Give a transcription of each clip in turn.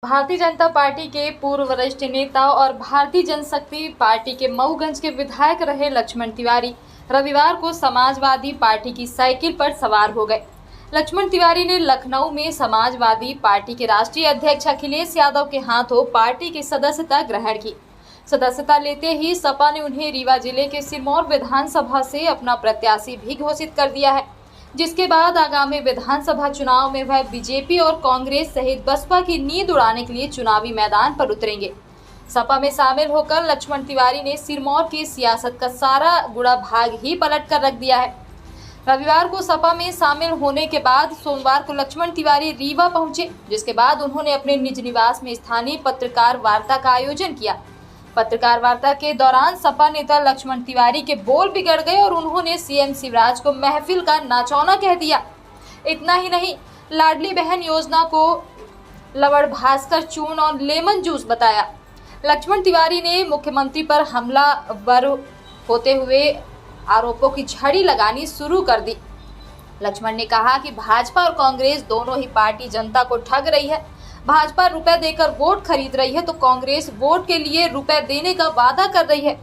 Bharatiya Janata party के पूर्व वरिष्ठ नेता और भारतीय जनशक्ति पार्टी के मऊगंज के विधायक रहे लक्ष्मण तिवारी रविवार को समाजवादी पार्टी की साइकिल पर सवार हो गए। लक्ष्मण तिवारी ने लखनऊ में समाजवादी पार्टी के राष्ट्रीय अध्यक्ष अखिलेश यादव के हाथों पार्टी की सदस्यता ग्रहण की। सदस्यता लेते ही सपा ने उन्हें रीवा जिले के सिरमौर विधानसभा से अपना प्रत्याशी भी घोषित कर दिया है, जिसके बाद आगामी विधानसभा चुनाव में वह बीजेपी और कांग्रेस सहित बसपा की नींद उड़ाने के लिए चुनावी मैदान पर उतरेंगे। सपा में शामिल होकर लक्ष्मण तिवारी ने सिरमौर की सियासत का सारा गुड़ा भाग ही पलट कर रख दिया है। रविवार को सपा में शामिल होने के बाद सोमवार को लक्ष्मण तिवारी रीवा पहुंचे, जिसके बाद उन्होंने अपने निज निवास में स्थानीय पत्रकार वार्ता का आयोजन किया। पत्रकार वार्ता के दौरान सपा नेता लक्ष्मण तिवारी के बोल बिगड़ गए और उन्होंने सीएम शिवराज को महफिल का नाचौना कह दिया। इतना ही नहीं, लाडली बहन योजना को लवड़ भास्कर चूर्ण और लेमन जूस बताया। लक्ष्मण तिवारी ने मुख्यमंत्री पर हमलावर होते हुए आरोपों की झड़ी लगानी शुरू कर दी। लक्ष्मण ने कहा कि भाजपा और कांग्रेस दोनों ही पार्टी जनता को ठग रही है। भाजपा रुपए देकर वोट खरीद रही है तो कांग्रेस वोट के लिए रुपए देने का वादा कर रही है।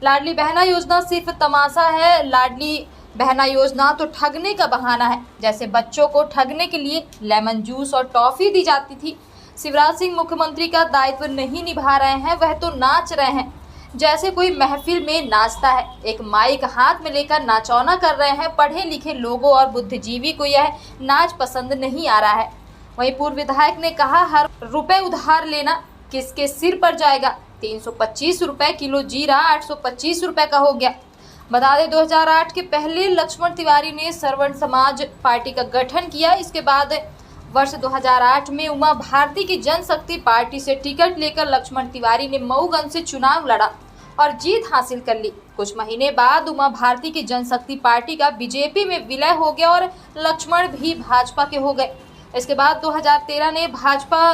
लाडली बहना योजना सिर्फ तमाशा है। लाडली बहना योजना तो ठगने का बहाना है। जैसे बच्चों को ठगने के लिए लेमन जूस और टॉफी दी जाती थी। शिवराज सिंह मुख्यमंत्री का दायित्व नहीं निभा रहे हैं, वह तो नाच रहे हैं जैसे कोई महफिल में नाचता है। एक माइक हाथ में लेकर नाचौना कर रहे हैं। पढ़े लिखे लोगों और बुद्धिजीवी को यह नाच पसंद नहीं आ रहा है। वहीं पूर्व विधायक ने कहा, हर रुपए उधार लेना किसके सिर पर जाएगा। 325 रुपए किलो जीरा 825 रुपए का हो गया। बता दें 2008 के पहले लक्ष्मण तिवारी ने सर्वण समाज पार्टी का गठन किया। इसके बाद वर्ष 2008 में उमा भारती की जनशक्ति पार्टी से टिकट लेकर लक्ष्मण तिवारी ने मऊगंज से चुनाव लड़ा और जीत हासिल कर ली। कुछ महीने बाद उमा भारती की जनशक्ति पार्टी का बीजेपी में विलय हो गया और लक्ष्मण भी भाजपा के हो गए। इसके बाद 2013 ने भाजपा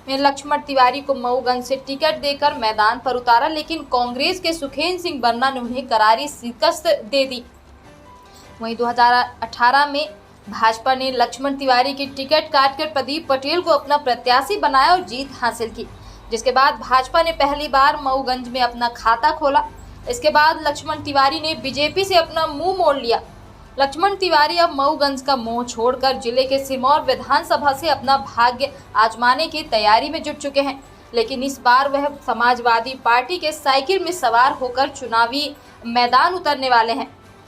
में लक्ष्मण तिवारी को मऊगंज से टिकट देकर मैदान पर उतारा, लेकिन कांग्रेस के सुखेंद्र सिंह बन्ना ने उन्हें करारी शिकस्त दे दी। वहीं 2018 में भाजपा ने लक्ष्मण तिवारी की टिकट काटकर प्रदीप पटेल को अपना प्रत्याशी बनाया और जीत हासिल की, जिसके बाद भाजपा ने पहली बार मऊगंज में अपना खाता खोला। इसके बाद लक्ष्मण तिवारी ने बीजेपी से अपना मुंह मोड़ लिया। लक्ष्मण तिवारी अब मऊगंज का मोह छोड़कर जिले के सिरमौर विधानसभा से अपना भाग्य आजमाने की तैयारी में जुट चुके हैं, लेकिन इस बार वह समाजवादी पार्टी के साइकिल में सवार होकर चुनावी मैदान उतरने वाले हैं।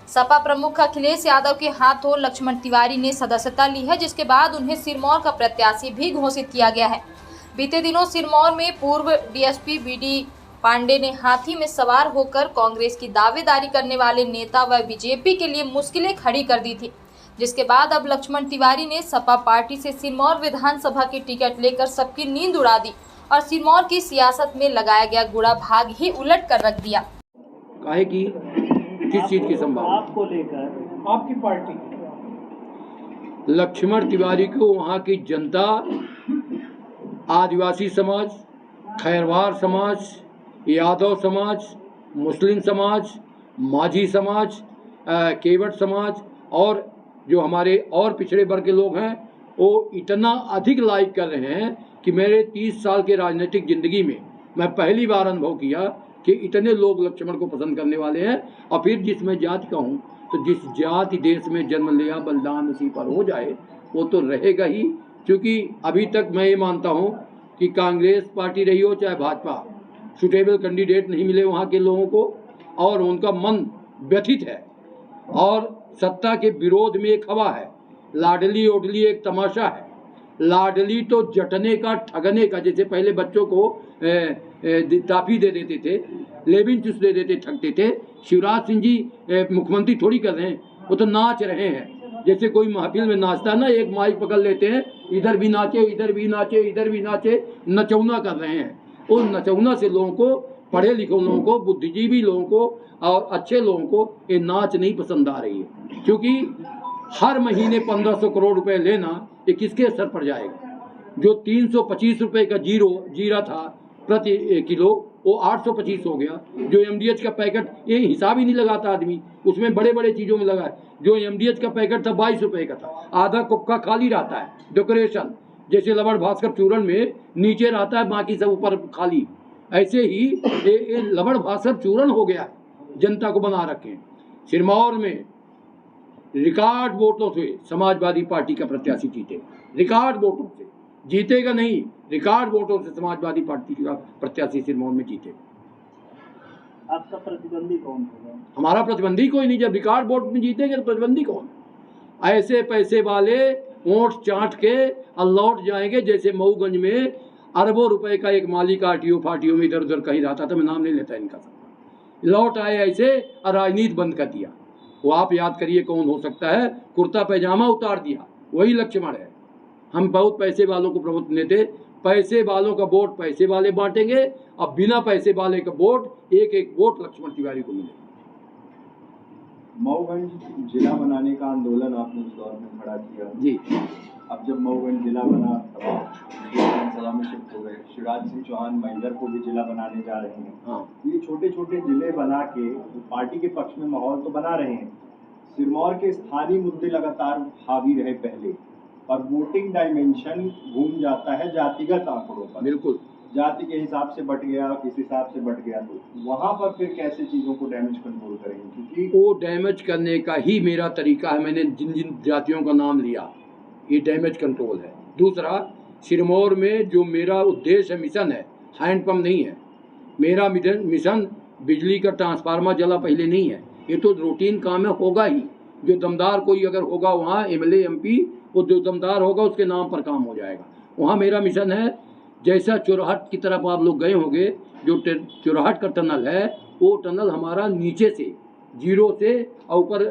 सपा प्रमुख अखिलेश यादव के हाथों लक्ष्मण तिवारी ने सदस्यता ली है, जिसके बाद उन्हें सिरमौर का प्रत्याशी भी घोषित किया गया है। बीते दिनों सिरमौर में पूर्व डीएसपी बीडी पांडे ने हाथी में सवार होकर कांग्रेस की दावेदारी करने वाले नेता व बीजेपी के लिए मुश्किलें खड़ी कर दी थी, जिसके बाद अब लक्ष्मण तिवारी ने सपा पार्टी से सिरमौर विधानसभा की टिकट लेकर सबकी नींद उड़ा दी और सिरमौर की सियासत में लगाया गया गुड़ा भाग ही उलट कर रख दिया। काहे की किस चीज की संभावना आपको लेकर आपकी पार्टी लक्ष्मण तिवारी को वहाँ की जनता, आदिवासी समाज, खैरवार समाज, यादव समाज, मुस्लिम समाज, माझी समाज, केवट समाज और जो हमारे और पिछड़े वर्ग के लोग हैं वो इतना अधिक लाइक कर रहे हैं कि मेरे 30 साल के राजनीतिक ज़िंदगी में मैं पहली बार अनुभव किया कि इतने लोग लक्ष्मण को पसंद करने वाले हैं। और फिर जिसमें जाति का हूँ तो जिस जाति देश में जन्म लिया बलिदान उसी पर हो जाए वो तो रहेगा ही, क्योंकि अभी तक मैं ये मानता हूँ कि कांग्रेस पार्टी रही हो चाहे भाजपा, सुटेबल कैंडिडेट नहीं मिले वहाँ के लोगों को और उनका मन व्यथित है और सत्ता के विरोध में एक हवा है। लाडली ओडली एक तमाशा है। लाडली तो जटने का, ठगने का, जैसे पहले बच्चों को टाफी दे देते थे, लेबिन चूस दे देते, ठगते थे। शिवराज सिंह जी मुख्यमंत्री थोड़ी कर रहे हैं, वो तो नाच रहे हैं। जैसे कोई महफिल में नाचता है ना, एक माइक पकड़ लेते हैं, इधर भी नाचे, इधर भी नाचे, इधर भी नाचे, नचौना कर रहे हैं। उस नचौना से लोगों को, पढ़े लिखे लोगों को, बुद्धिजीवी लोगों को और अच्छे लोगों को ये नाच नहीं पसंद आ रही है, क्योंकि हर महीने 1500 करोड़ रुपए लेना ये किसके असर पर जाएगा। जो 325 रुपए का जीरा था प्रति किलो वो 825 हो गया। जो एमडीएच का पैकेट, ये हिसाब ही नहीं लगाता आदमी, उसमें बड़े बड़े चीज़ों में लगा है। जो एमडीएच का पैकेट था 22 रुपए का था, आधा कुक्का खाली रहता है, डेकोरेशन। जैसे लवण भास्कर चूरण में नीचे रहता है, बाकी सब ऊपर खाली, ऐसे ही ये लवण भास्कर चूरण हो गया, जनता को बना रखे हैं। सिरमौर में रिकॉर्ड वोटों से समाजवादी पार्टी का प्रत्याशी जीते, रिकॉर्ड वोटों से, जीतेगा नहीं, रिकॉर्ड वोटों से समाजवादी पार्टी का प्रत्याशी सिरमौर में जीते। आपका प्रतिद्वंदी कौन होगा? हमारा प्रतिद्वंदी कोई नहीं, जब रिकॉर्ड वोट में जीतेंगे तो प्रतिद्वंदी कौन? ऐसे पैसे वाले वोट चाट के और लौट जाएंगे, जैसे मऊगंज में अरबों रुपए का एक मालिक आरटीओ फाटियो में इधर उधर कहीं रहता था, मैं नाम नहीं लेता इनका, लौट आए ऐसे और राजनीति बंद कर दिया। वो आप याद करिए कौन हो सकता है, कुर्ता पैजामा उतार दिया, वही लक्ष्मण है। हम बहुत पैसे वालों को प्रभुत्व देते, पैसे वालों का वोट पैसे वाले बांटेंगे, अब बिना पैसे वाले का वोट एक एक वोट लक्ष्मण तिवारी को मिलेगा। मऊगंज जिला बनाने का आंदोलन आपने उस दौर में खड़ा किया जी। अब जब मऊगंज जिला बना तब आप विधानसभा में शिफ्ट हो गए। शिवराज सिंह चौहान महिंदर को भी जिला बनाने जा रहे हैं। हाँ। ये छोटे छोटे जिले बना के पार्टी के पक्ष में माहौल तो बना रहे हैं। सिरमौर के स्थानीय मुद्दे लगातार हावी रहे पहले, और वोटिंग डायमेंशन घूम जाता है जातिगत आंकड़ों पर। बिल्कुल, जाति के हिसाब से बट गया, किस हिसाब से बट गया, तो वहाँ पर फिर कैसे चीज़ों को डैमेज कंट्रोल करेंगे? क्योंकि वो डैमेज करने का ही मेरा तरीका है। मैंने जिन जिन जातियों का नाम लिया, ये डैमेज कंट्रोल है। दूसरा, सिरमौर में जो मेरा उद्देश्य है, मिशन है, हैंडपम्प नहीं है। मेरा मिशन बिजली का ट्रांसफार्मर जला पहले नहीं है, ये तो रूटीन काम है, होगा ही। जो दमदार कोई अगर होगा वहाँ एमएलए एमपी, वो जो दमदार होगा उसके नाम पर काम हो जाएगा। वहाँ मेरा मिशन है। जैसा चुरहट की तरफ आप लोग गए होंगे, जो चुरहट का टनल है, वो टनल हमारा नीचे से जीरो से और ऊपर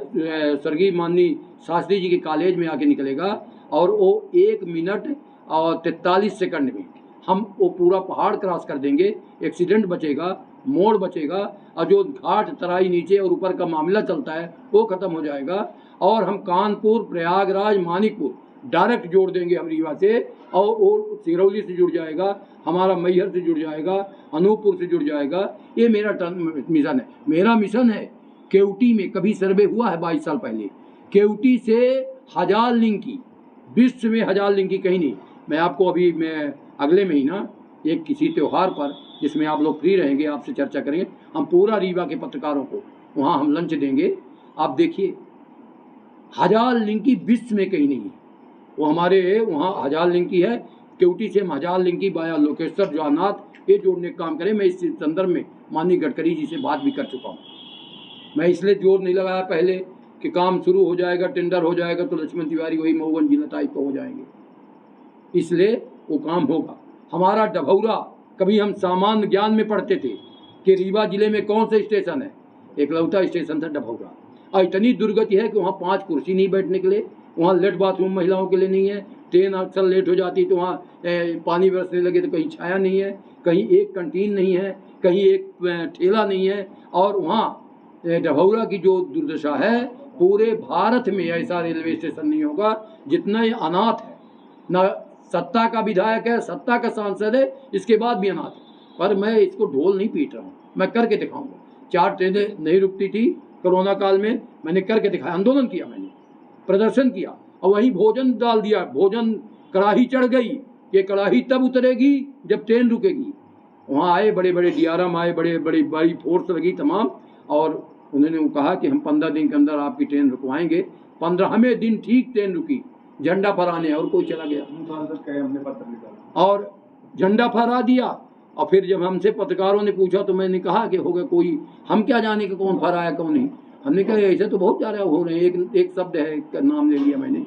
स्वर्गीय माननीय शास्त्री जी के कॉलेज में आके निकलेगा, और वो 1 मिनट और 43 सेकंड में हम वो पूरा पहाड़ क्रॉस कर देंगे। एक्सीडेंट बचेगा, मोड़ बचेगा, और जो घाट तराई नीचे और ऊपर का मामला चलता है वो ख़त्म हो जाएगा। और हम कानपुर, प्रयागराज, मानिकपुर डायरेक्ट जोड़ देंगे हम रीवा से, और वो सिरौली से जुड़ जाएगा, हमारा मैहर से जुड़ जाएगा, अनूपपुर से जुड़ जाएगा। ये मेरा मिशन है। मेरा मिशन है केवटी में कभी सर्वे हुआ है 22 साल पहले, केवटी से 1000 लिंक की, विश्व में 1000 लिंक की कहीं नहीं। मैं आपको अभी मैं अगले महीना एक किसी त्यौहार पर, जिसमें आप लोग फ्री रहेंगे, आपसे चर्चा करेंगे, हम पूरा रीवा के पत्रकारों को वहाँ हम लंच देंगे। आप देखिए 1000 लिंक की विश्व में कहीं नहीं है, वो हमारे वहाँ 1000 लिंक की है। केवटी से हम 1000 लिंक की बाया लोकेश्वर जवानाथ ये जोड़ने का काम करें। मैं इस संदर्भ में माननीय गडकरी जी से बात भी कर चुका हूँ। मैं इसलिए जोर नहीं लगाया पहले कि काम शुरू हो जाएगा, टेंडर हो जाएगा तो लक्ष्मण तिवारी वही मऊगंज जिला टाइप का हो जाएंगे, इसलिए वो काम होगा। हमारा डभौरा, कभी हम सामान्य ज्ञान में पढ़ते थे कि रीवा जिले में कौन सा स्टेशन है, एकलौता स्टेशन था डभौरा। और इतनी दुर्गति है कि वहाँ 5 कुर्सी नहीं बैठने के लिए, वहाँ लेट बाथरूम महिलाओं के लिए नहीं है, ट्रेन अक्सर लेट हो जाती तो वहाँ पानी बरसने लगे तो कहीं छाया नहीं है, कहीं एक कैंटीन नहीं है, कहीं एक ठेला नहीं है। और वहाँ डभौरा की जो दुर्दशा है, पूरे भारत में ऐसा रेलवे स्टेशन नहीं होगा जितना ये अनाथ है। न सत्ता का विधायक है, सत्ता का सांसद है, इसके बाद भी अनाथ है। पर मैं इसको ढोल नहीं पीट रहा हूँ, मैं करके दिखाऊंगा। 4 ट्रेनें नहीं रुकती थी कोरोना काल में, मैंने करके दिखाया, आंदोलन किया, मैंने प्रदर्शन किया, और वहीं भोजन डाल दिया। भोजन कड़ाही चढ़ गई, ये कड़ाही तब उतरेगी जब ट्रेन रुकेगी। वहाँ आए बड़े बड़े DRM आए, बड़ी फोर्स लगी तमाम, और उन्होंने वो कहा कि हम 15 दिन के अंदर आपकी ट्रेन रुकवाएंगे। 15वें दिन ठीक ट्रेन रुकी, झंडा फहराने, और कोई चला गया हमने पत्र लिखा और झंडा फहरा दिया। और फिर जब हमसे पत्रकारों ने पूछा तो मैंने कहा कि होगा कोई, हम क्या जाने कि कौन फहराया कौन नहीं। हमने कहा ऐसे तो बहुत ज़्यादा हो रहे हैं। एक शब्द है, एक नाम ले लिया मैंने,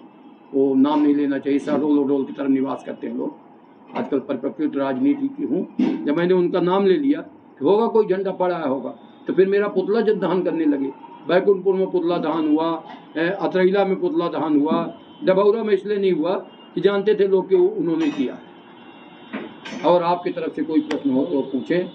वो नाम नहीं लेना चाहिए। शहडोल की तरफ निवास करते हैं लोग, आजकल परिपक्व राजनीति की हूँ। जब मैंने उनका नाम ले लिया कि होगा कोई झंडा फहराया होगा, तो फिर मेरा पुतला जब दहन करने लगे। बैकुंठपुर में पुतला दहन हुआ, अतरैला में पुतला दहन हुआ, डभौरा में इसलिए नहीं हुआ कि जानते थे लोग कि उन्होंने किया। और आपकी तरफ से कोई प्रश्न हो तो पूछें।